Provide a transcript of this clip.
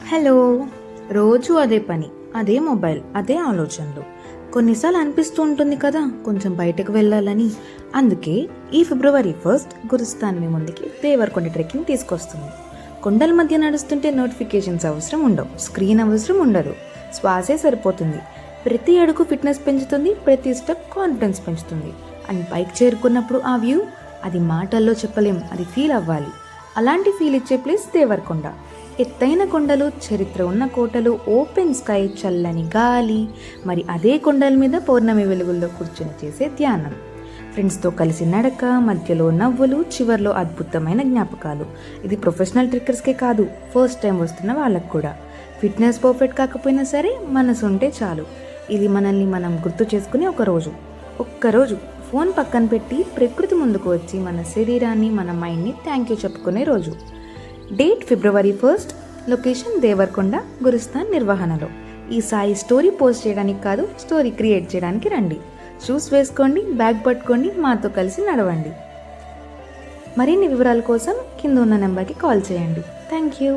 Hello. రోజు అదే పని, అదే మొబైల్, అదే ఆలోచనలు. కొన్నిసార్లు అనిపిస్తూ ఉంటుంది కదా కొంచెం బయటకు వెళ్ళాలని. అందుకే ఈ February 1 గురుస్థాన్ మీ ముందుకి దేవరకొండ ట్రెక్కింగ్ తీసుకొస్తుంది. కొండల మధ్య నడుస్తుంటే నోటిఫికేషన్స్ అవసరం ఉండవు, స్క్రీన్ అవసరం ఉండదు, శ్వాసే సరిపోతుంది. ప్రతి అడుగు ఫిట్నెస్ పెంచుతుంది, ప్రతి స్టెప్ కాన్ఫిడెన్స్ పెంచుతుంది. అండ్ పైకి చేరుకున్నప్పుడు ఆ వ్యూ, అది మాటల్లో చెప్పలేం, అది ఫీల్ అవ్వాలి. అలాంటి ఫీల్ ఇచ్చే ప్లేస్ దేవరకొండ. ఎత్తైన కొండలు, చరిత్ర ఉన్న కోటలు, ఓపెన్ స్కై, చల్లని గాలి, మరి అదే కొండల మీద పౌర్ణమి వెలుగుల్లో కూర్చొని చేసే ధ్యానం. ఫ్రెండ్స్తో కలిసి నడక, మధ్యలో నవ్వులు, చివర్లో అద్భుతమైన జ్ఞాపకాలు. ఇది ప్రొఫెషనల్ ట్రెక్కర్స్కే కాదు, ఫస్ట్ టైం వస్తున్న వాళ్ళకు కూడా. ఫిట్నెస్ పర్ఫెక్ట్ కాకపోయినా సరే మనసు ఉంటే చాలు. ఇది మనల్ని మనం గుర్తు చేసుకునే ఒక్కరోజు ఫోన్ పక్కన పెట్టి ప్రకృతి ముందుకు వచ్చి మన శరీరాన్ని, మన మైండ్ని థ్యాంక్ యూ చెప్పుకునే రోజు. Date February 1, location Devarakonda, Gurusthan నిర్వహణలో. ఈ సాయి స్టోరీ పోస్ట్ చేయడానికి కాదు, స్టోరీ క్రియేట్ చేయడానికి రండి. షూస్ వేసుకోండి, బ్యాగ్ పట్టుకోండి, మాతో కలిసి నడవండి. మరిన్ని వివరాల కోసం కింద ఉన్న నెంబర్కి కాల్ చేయండి. Thank you.